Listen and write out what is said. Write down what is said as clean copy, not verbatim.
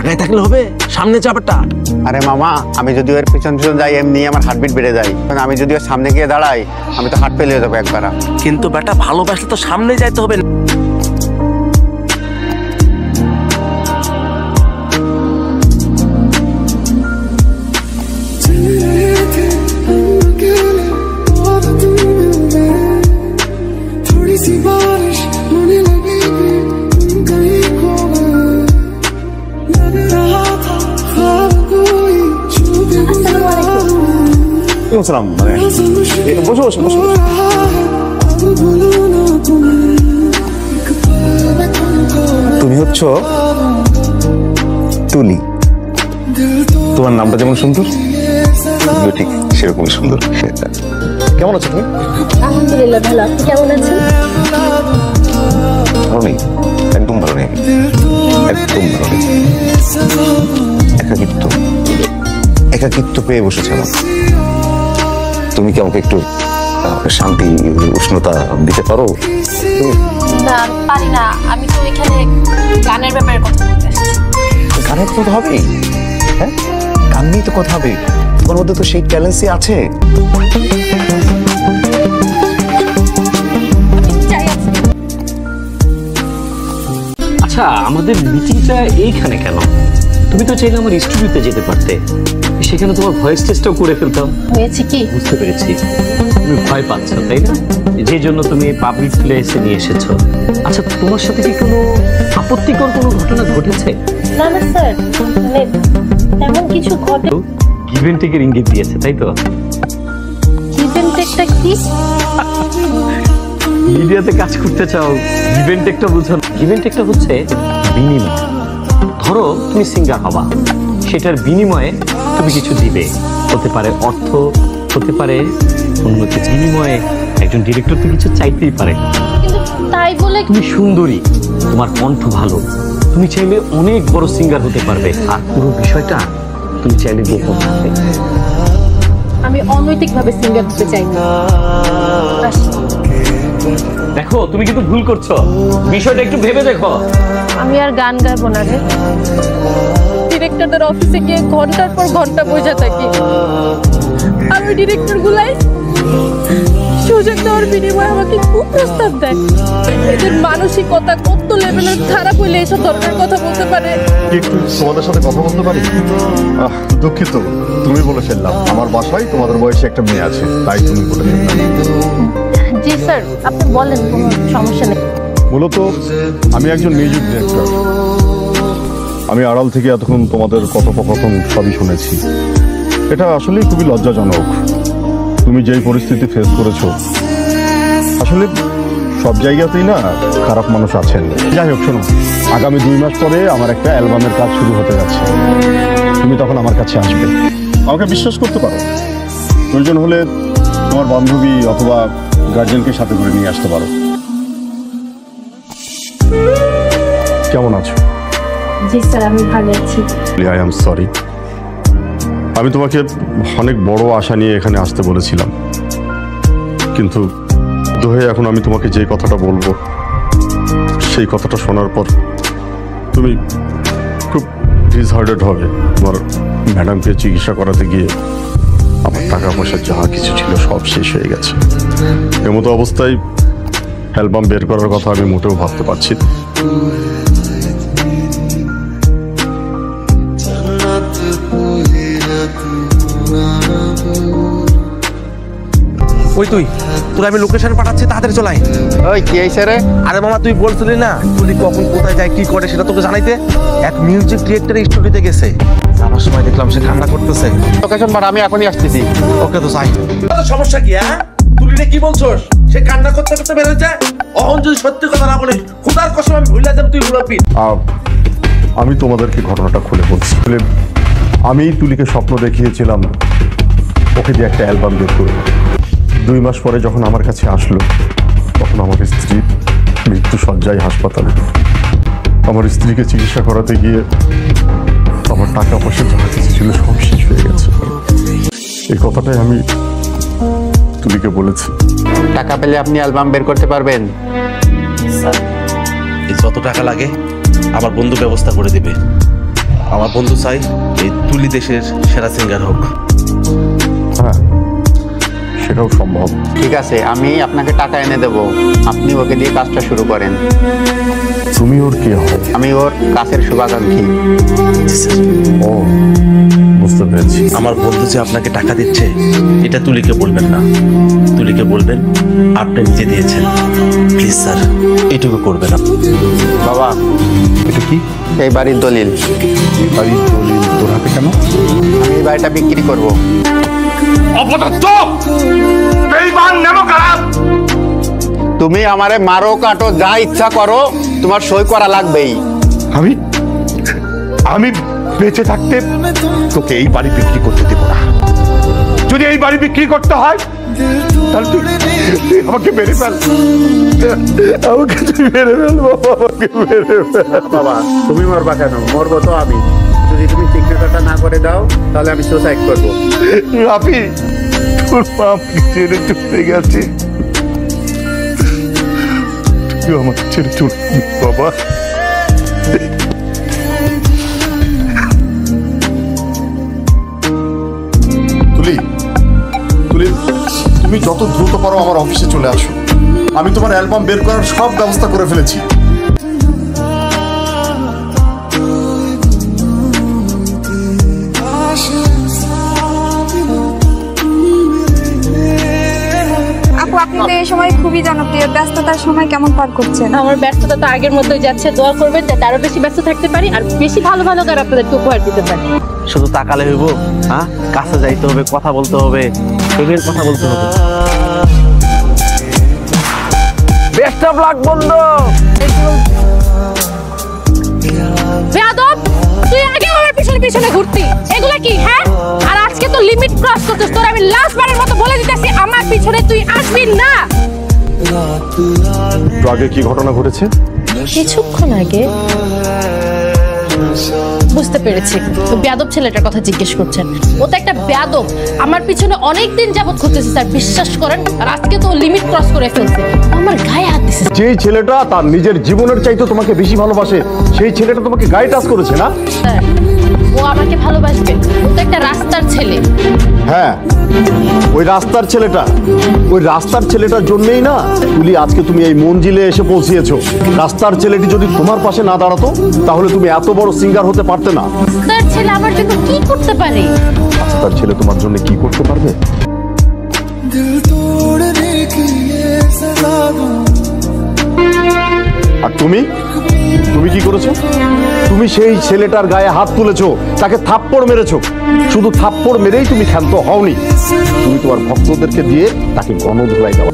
আগায় থাকলে হবে, সামনে চাপাটা। আরে মামা, আমি যদি ওর পিছন পিছন যাই এমনি আমার হার্টবিট বেড়ে যায়। আমি যদি ওর সামনে গিয়ে দাঁড়াই আমি তো হার্ট ফেল হয়ে যাবো একবার। কিন্তু বেটা ভালোবাসলে তো সামনে যাইতে হবে। তুমি হচ্ছ তুলি। তোমার নামটা যেমন সুন্দর, ঠিক সেরকম সুন্দর। কেমন আছো তুমি? আলহামদুলিল্লাহ ভালো। আপনি কেমন আছেন? ভালো নেই, একদম ভালো নেই, একদম ভালো নেই। একাকিত্ব পেয়ে বসেছে আমার। তুমি কি আমাকে একটু শান্তি উষ্ণতা দিতে পারো? না পারি না, আমি তো এখানে গানের ব্যাপারে কথা বলতে এসেছি। গানের কথা হবে? হ্যাঁ, গান নিয়ে তো কথা হবে। তোমার মধ্যে তো সেই ট্যালেন্টই আছে। আচ্ছা, আমাদের মিটিংটা এইখানে কেন? তুমি তো চাইলে আমার স্টুডিওতে যেতে পারতে, সেখানে তোমার ভয়েস টেস্টটাও করে ফেলতাম। হয়েছে কি? বুঝতে পেরেছি, তুমি ভয় পাচ্ছ তাই না, যে জন্য তুমি পাবলিক প্লেসে নিয়ে এসেছো। আচ্ছা, তোমার সাথে কি কোনো আপত্তিকর কোনো ঘটনা ঘটেছে? না না স্যার, মানে তেমন কিছু ঘটে। গিভ এন্ড টেকের ইঙ্গিত দিয়েছে তাই তো? গিভ এন্ড টেকটা কি? মিডিয়াতে কাজ করতে চাও, গিভ এন্ড টেকটা বুঝো না? গিভ এন্ড টেকটা হচ্ছে বিনিময়। ধরো তুমি সিঙ্গার হবা, সেটার বিনিময়ে তুমি কিছু দিবে, হতে পারে অর্থ, হতে পারে অন্য কিছু। বিনিময়ে একজন ডিরেক্টর তো কিছু চাইতেই পারে। কিন্তু তাই বলে তুমি সুন্দরী, তোমার কণ্ঠ ভালো, তুমি চাইলে অনেক বড় সিঙ্গার হতে পারবে। আর পুরো বিষয়টা তুমি চাইলে গোপন রাখবে। আমি অনৈতিকভাবে সিঙ্গার হতে চাই না। দেখো, তুমি কিন্তু ভুল করছো, বিষয়টা একটু ভেবে দেখো। আমি আর গান গাইবো না রে। ডিরেক্টরদের অফিসে গিয়ে ঘন্টার পর ঘন্টা বসে থাকি, আর ওই ডিরেক্টর গুলাই সুযোগ দেওয়ার বিনিময়ে আমাকে খুব প্রস্তাব দেয়। এদের মানসিকতা কত লেভেলের খারাপ হইলে এইসব ধরনের কথা বলতে পারে। একটু তোমাদের সাথে কথা বলতে পারি? দুঃখিত, তুমি বলে ফেললাম। আমার বাসায় তোমাদের বয়সে একটা মেয়ে আছে, তাই তুমি বলে ফেললাম। জি স্যার, আপনি বলেন, কোনো সমস্যা নেই। মূলত আমি একজন মিউজিক ডিরেক্টর। আমি আড়াল থেকে এতক্ষণ তোমাদের কথোপকথন সবই শুনেছি। এটা আসলেই খুবই লজ্জাজনক। তুমি যেই পরিস্থিতি ফেস করেছো, আসলে সব জায়গাতেই না খারাপ মানুষ আছেন। যাই হোক, শোনো, আগামী 2 মাস পরে আমার একটা অ্যালবামের কাজ শুরু হতে যাচ্ছে। তুমি তখন আমার কাছে আসবে, আমাকে বিশ্বাস করতে পারো। প্রয়োজন হলে তোমার বান্ধবী অথবা গার্জেনকে সাথে করে নিয়ে আসতে পারো। কেমন আছো? জি স্যার, আমি ভালো আছি। আই এম সরি, আমি তোমাকে অনেক বড় আশা নিয়ে এখানে আসতে বলেছিলাম, কিন্তু দোহে এখন আমি তোমাকে যে কথাটা বলবো, সেই কথাটা শোনার পর তুমি খুব ডিসহার্টেড হবে। তোমার ম্যাডামকে চিকিৎসা করাতে গিয়ে আমার টাকা পয়সা যা কিছু ছিল সব শেষ হয়ে গেছে। এমতো অবস্থায় অ্যালবাম বের করার কথা আমি মোটেও ভাবতে পারছি না। ওই তুই, তোর আমি লোকেশন পাঠাচ্ছি, তাড়াতাড়ি চলাই। ওই কি হয়েছে রে? আরে মামা, তুই বলছিলি না তুই কখন কোথায় যায় কি করে সেটা তোকে জানাইতে। এক মিউজিক ডিরেক্টর স্টুডিওতে গেছে, আমার সময় দেখলাম সে কান্না করতেছে। লোকেশন পাঠা, আমি এখনই আসতেছি। ওকে তো চাই। সমস্যা কি? হ্যাঁ, তুই কি বলছস? সে কান্না করতে করতে বের হয়ে যায়। অহন যদি সত্যি কথা না বলিস, খোদার কসম আমি ভুলে যাব তুই মুরাব্বি। আমি তোমাদেরকে ঘটনাটা খুলে বলছি। আমি তুলিকে স্বপ্ন দেখিয়েছিলাম ওকে দিয়ে একটা অ্যালবাম বের করবো। 2 মাস পরে যখন আমার কাছে আসলো, তখন আমার স্ত্রী মৃত্যু শয্যায় হাসপাতালে। আমার স্ত্রীকে চিকিৎসা করাতে গিয়ে আমার টাকা পয়সা যা কিছু ছিল সব শেষ হয়ে গেছে। এই কথাটাই আমি তুলিকে বলেছি। টাকা পেলে আপনি অ্যালবাম বের করতে পারবেন? স্যার, যত টাকা লাগে আমার বন্ধু ব্যবস্থা করে দিবে। আমার বন্ধু চাই এই তুলি দেশের সেরা সিঙ্গার হোক। হ্যাঁ, সেটাও সম্ভব। ঠিক আছে, আমি আপনাকে টাকা এনে দেবো, আপনি ওকে দিয়ে কাজটা শুরু করেন। তুমি ওর কি হও? আমি ওর কাছের শুভাকাঙ্ক্ষী। ও, বুঝতে পেরেছি। আমার বন্ধু যে আপনাকে টাকা দিচ্ছে এটা তুলিকে বলবেন না, তুলিকে বলবেন আপনি নিজে দিয়েছেন। প্লিজ স্যার, এটুকু করবেন না। বাবা, এটা কি? এই বাড়ির দলিল। এই বাড়ির দলিল তোর হাতে কেন? আমি এই বাড়িটা বিক্রি করব। তুমি আমারে মারো কাটো যা ইচ্ছা করো, তোমার সই করা লাগবেই। আমি বেঁচে থাকতে তোকে এই বাড়ি বিক্রি করতে দেব না। যদি এই বাড়ি বিক্রি করতে হয় তাহলে তুই আমাকে মেরে ফেল, আমাকে তুই মেরে ফেল বাবা, আমাকে মেরে ফেল। বাবা, তুমি মরবা কেন? মরবো তো আমি। যদি তুমি সিগনেচারটা না করে দাও তাহলে আমি সুসাইড করবো। রাফি, তোর মা আমাকে ছেড়ে চলে গেছে, তুই আমাকে ছেড়ে চলে বাবা। তুলি, তুলি, তুমি যত দ্রুত পারো আমার অফিসে চলে আসো। আমি তোমার অ্যালবাম বের করার সব ব্যবস্থা করে ফেলেছি। আপু, আপনি তো এই সময় খুবই জনপ্রিয়, ব্যস্ততার সময় কেমন পার করছেন? আমার ব্যস্ততা তো আগের মতোই যাচ্ছে, দোয়া করবেন যাতে আরো বেশি ব্যস্ত থাকতে পারি আর বেশি ভালো ভালো গান আপনাদেরকে উপহার দিতে পারি। শুধু তাকালে হইব? হ্যাঁ, কাছে যাইতে হবে, কথা বলতে হবে, এগুলোর কথা বলতে হবে। বেস্ট অফ লাক বন্ধু। বেয়াদব, তুই আগে আমার পিছনে পিছনে ঘুরতি, এগুলা কি? হ্যাঁ, আর আজকে তো লিমিট ক্রস করছিস। তোর আমি লাস্ট বারের মতো বলে দিতেছি, আমার পিছনে তুই আসবি না। একটু আগে কি ঘটনা ঘটেছে? কিছুক্ষণ আগে বুঝতে পেরেছি তো বেয়াদব ছেলেটার কথা জিজ্ঞেস করছেন। ও তো একটা বেয়াদব, আমার পিছনে অনেক দিন যাবত ঘুরতেছে স্যার, বিশ্বাস করেন। আর আজকে তো লিমিট ক্রস করে ফেলছে, আমার গায়ে হাত দিছে। যেই ছেলেটা তার নিজের জীবনের চাইতে তোমাকে বেশি ভালোবাসে, সেই ছেলেটা তোমাকে গায়ে টাচ করেছে না? স্যার, ও আমাকে ভালোবাসবে, ও তো একটা রাস্তার ছেলে। হ্যাঁ, ওই রাস্তার ছেলেটার জন্যই না তুলি আজকে তুমি এই মঞ্জিলে এসে পৌঁছিয়েছো। রাস্তার ছেলেটি যদি তোমার পাশে না দাঁড়াতো তাহলে তুমি এত বড় সিঙ্গার হতে পারতে না। রাস্তার ছেলে আমার জন্য কি করতে পারে? রাস্তার ছেলে তোমার জন্য কি করতে পারবে? আর তুমি কি করেছো? তুমি সেই ছেলেটার গায়ে হাত তুলেছো, তাকে থাপ্পড় মেরেছো। শুধু থাপ্পড় মেরেই তুমি ক্ষান্ত হওনি, তুমি তোমার ভক্তদেরকে দিয়ে তাকে গণধোলাই দেওয়া